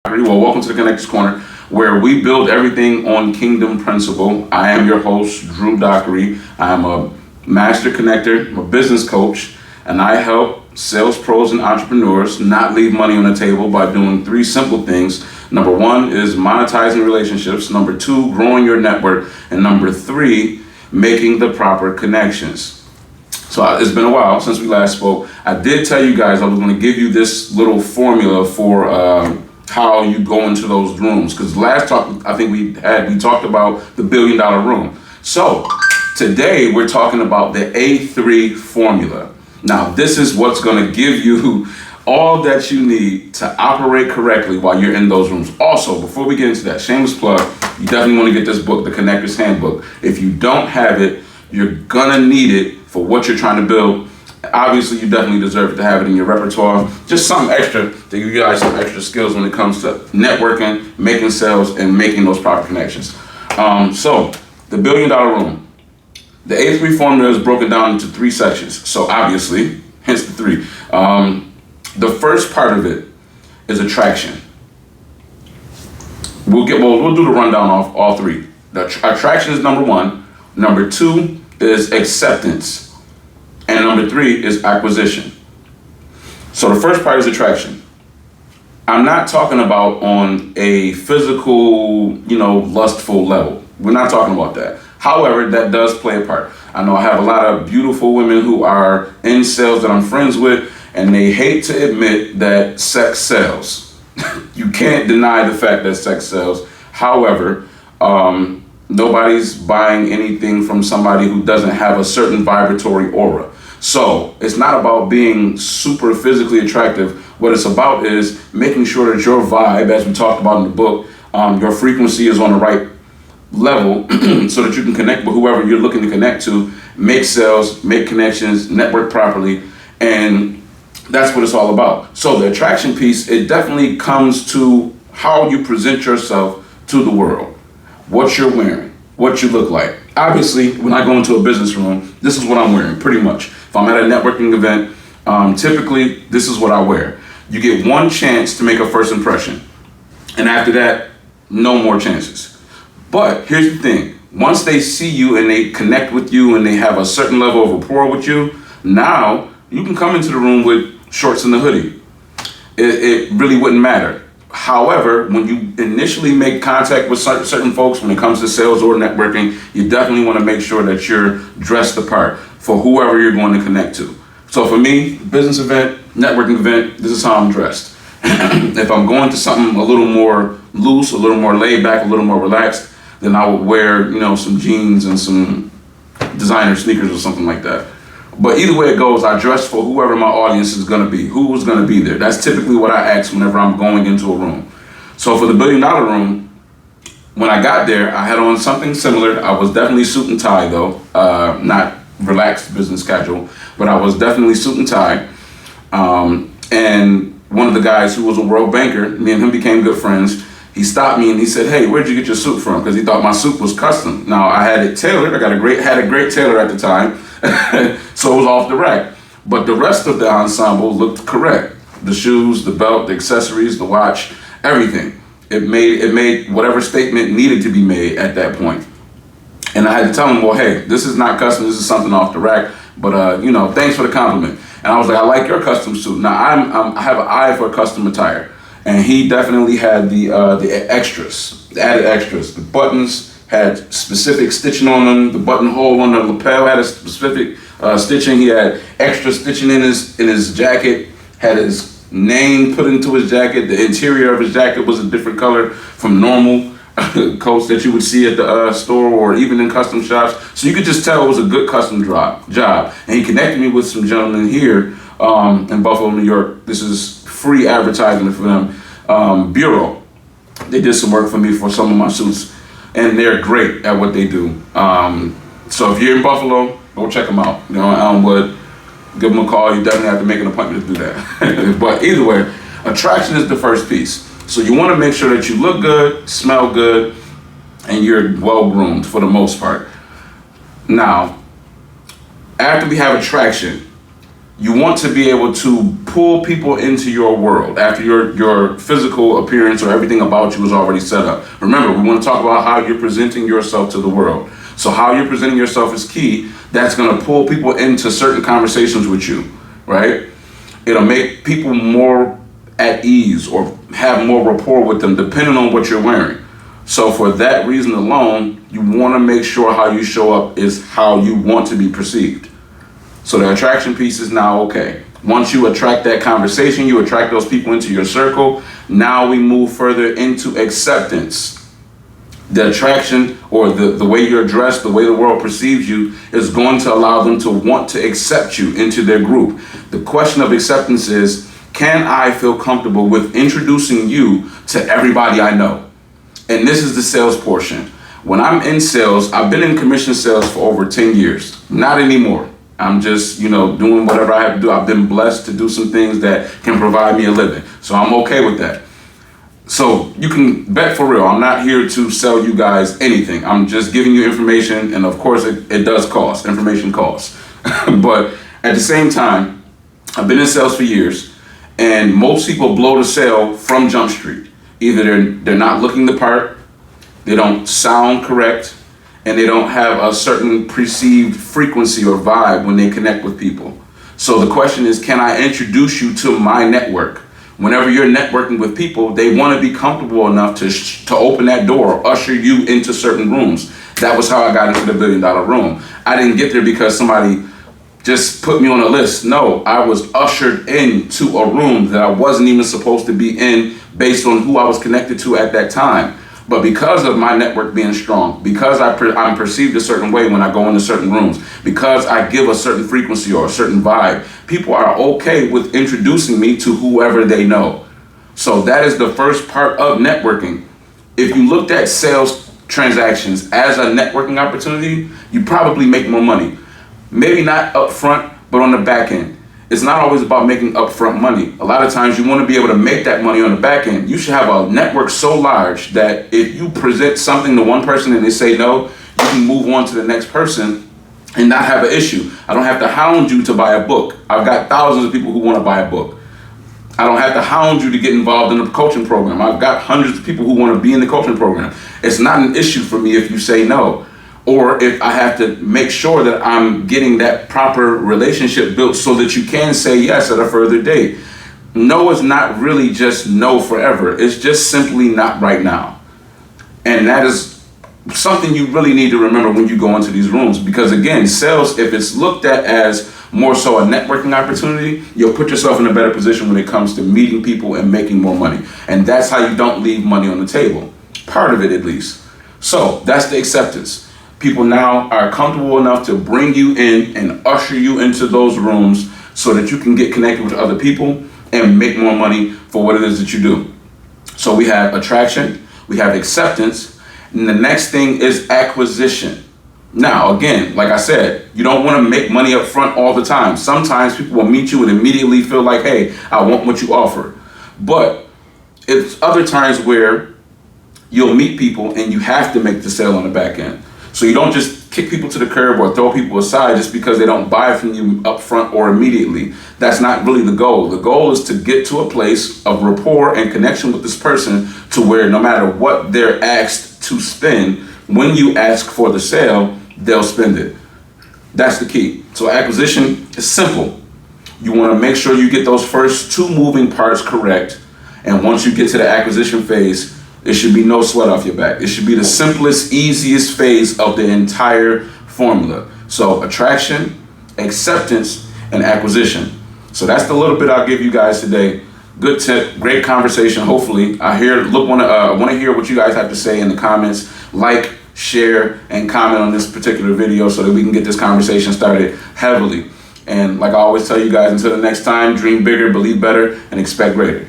Well, welcome to the Connectors Corner, where we build everything on kingdom principle. I am your host, Drew Dockery. I am a master connector, I'm a business coach, and I help sales pros and entrepreneurs not leave money on the table by doing three simple things. Number one is monetizing relationships. Number two, growing your network. And number three, making the proper connections. So it's been a while since we last spoke. I did tell you guys I was going to give you this little formula for how you go into those rooms, because last talk I think we talked about the $1 billion room. So today we're talking about the A3 formula. Now this is what's going to give you all that you need to operate correctly while you're in those rooms. Also, before we get into that, shameless plug, you definitely want to get this book, the Connectors Handbook. If you don't have it, you're gonna need it for what you're trying to build. Obviously, you definitely deserve to have it in your repertoire. Just something extra to give you guys some extra skills when it comes to networking, making sales, and making those proper connections. So, the $1 billion room. The A3 formula is broken down into three sections. So obviously, hence the three. The first part of it is attraction. We'll do the rundown of all three. The attraction is number one. Number two is acceptance. And number three is acquisition. So the first part is attraction. I'm not talking about on a physical, lustful level. We're not talking about that. However, that does play a part. I know I have a lot of beautiful women who are in sales that I'm friends with, and they hate to admit that sex sells. You can't deny the fact that sex sells. However, nobody's buying anything from somebody who doesn't have a certain vibratory aura. So it's not about being super physically attractive. What it's about is making sure that your vibe, as we talked about in the book, your frequency is on the right level so that you can connect with whoever you're looking to connect to, make sales, make connections, network properly, and that's what it's all about. So the attraction piece, it definitely comes to how you present yourself to the world, what you're wearing, what you look like. Obviously, when I go into a business room, this is what I'm wearing, pretty much. If I'm at a networking event, typically this is what I wear. You get one chance to make a first impression, and after that, no more chances. But here's the thing, once they see you and they connect with you and they have a certain level of rapport with you, now you can come into the room with shorts and a hoodie. It really wouldn't matter. However, when you initially make contact with certain folks, when it comes to sales or networking, you definitely want to make sure that you're dressed the part for whoever you're going to connect to. So for me, business event, networking event, this is how I'm dressed. If I'm going to something a little more loose, a little more laid back, a little more relaxed, then I would wear, some jeans and some designer sneakers or something like that. But either way it goes, I dress for whoever my audience is going to be, who's going to be there. That's typically what I ask whenever I'm going into a room. So for the $1 billion room, when I got there, I had on something similar. I was definitely suit and tie though, not relaxed business casual, but I was definitely suit and tie. And one of the guys who was a world banker, me and him became good friends. He stopped me and he said, "Hey, where'd you get your suit from?" Because he thought my suit was custom. Now I had it tailored. I had a great tailor at the time. So it was off the rack. But the rest of the ensemble looked correct. The shoes, the belt, the accessories, the watch, everything. It made whatever statement needed to be made at that point. And I had to tell him, well, hey, this is not custom, this is something off the rack. But thanks for the compliment. And I was like, I like your custom suit. Now I have an eye for custom attire. And he definitely had the extras, the added extras. The buttons had specific stitching on them. The buttonhole on the lapel had a specific stitching. He had extra stitching in his jacket. Had his name put into his jacket. The interior of his jacket was a different color from normal coats that you would see at the store or even in custom shops. So you could just tell it was a good custom job. And he connected me with some gentlemen here in Buffalo, New York. This is free advertising for them. Bureau. They did some work for me for some of my suits. And they're great at what they do. So if you're in Buffalo, go check them out. In Elmwood, give them a call. You definitely have to make an appointment to do that. But either way, attraction is the first piece. So you want to make sure that you look good, smell good, and you're well groomed for the most part. Now, after we have attraction, You want to be able to pull people into your world after your physical appearance or everything about you is already set up. Remember, we want to talk about how you're presenting yourself to the world. So how you're presenting yourself is key. That's going to pull people into certain conversations with you, right? It'll make people more at ease or have more rapport with them depending on what you're wearing. So for that reason alone, you want to make sure how you show up is how you want to be perceived. So the attraction piece is now okay. Once you attract that conversation, you attract those people into your circle. Now we move further into acceptance. The attraction or the way you're dressed, the way the world perceives you is going to allow them to want to accept you into their group. The question of acceptance is, can I feel comfortable with introducing you to everybody I know? And this is the sales portion. When I'm in sales, I've been in commission sales for over 10 years. Not anymore. I'm just, doing whatever I have to do. I've been blessed to do some things that can provide me a living. So I'm okay with that. So you can bet for real, I'm not here to sell you guys anything. I'm just giving you information, and of course it does cost. Information costs. But at the same time, I've been in sales for years, and most people blow the sale from Jump Street. Either they're not looking the part, they don't sound correct, and they don't have a certain perceived frequency or vibe when they connect with people. So the question is, can I introduce you to my network? Whenever you're networking with people, they want to be comfortable enough to open that door, usher you into certain rooms. That was how I got into the $1 billion room. I didn't get there because somebody just put me on a list. No, I was ushered into a room that I wasn't even supposed to be in based on who I was connected to at that time. But because of my network being strong, because I'm perceived a certain way when I go into certain rooms, because I give a certain frequency or a certain vibe, people are okay with introducing me to whoever they know. So that is the first part of networking. If you looked at sales transactions as a networking opportunity, you probably make more money. Maybe not up front, but on the back end. It's not always about making upfront money. A lot of times you want to be able to make that money on the back end. You should have a network so large that if you present something to one person and they say no, you can move on to the next person and not have an issue. I don't have to hound you to buy a book. I've got thousands of people who want to buy a book. I don't have to hound you to get involved in a coaching program. I've got hundreds of people who want to be in the coaching program. It's not an issue for me if you say no. Or if I have to make sure that I'm getting that proper relationship built so that you can say yes at a further date. No is not really just no forever. It's just simply not right now. And that is something you really need to remember when you go into these rooms. Because again, sales, if it's looked at as more so a networking opportunity, you'll put yourself in a better position when it comes to meeting people and making more money. And that's how you don't leave money on the table. Part of it, at least. So that's the acceptance. People now are comfortable enough to bring you in and usher you into those rooms so that you can get connected with other people and make more money for what it is that you do. So we have attraction, we have acceptance, and the next thing is acquisition. Now, again, like I said, you don't want to make money up front all the time. Sometimes people will meet you and immediately feel like, hey, I want what you offer. But it's other times where you'll meet people and you have to make the sale on the back end. So you don't just kick people to the curb or throw people aside just because they don't buy from you up front or immediately. That's not really the goal. The goal is to get to a place of rapport and connection with this person to where no matter what they're asked to spend, when you ask for the sale, they'll spend it. That's the key. So acquisition is simple. You want to make sure you get those first two moving parts correct. And once you get to the acquisition phase, it should be no sweat off your back. It should be the simplest, easiest phase of the entire formula. So attraction, acceptance, and acquisition. So that's the little bit I'll give you guys today. Good tip, great conversation. Hopefully, want to hear what you guys have to say in the comments. Like, share, and comment on this particular video so that we can get this conversation started heavily. And like I always tell you guys, until the next time, dream bigger, believe better, and expect greater.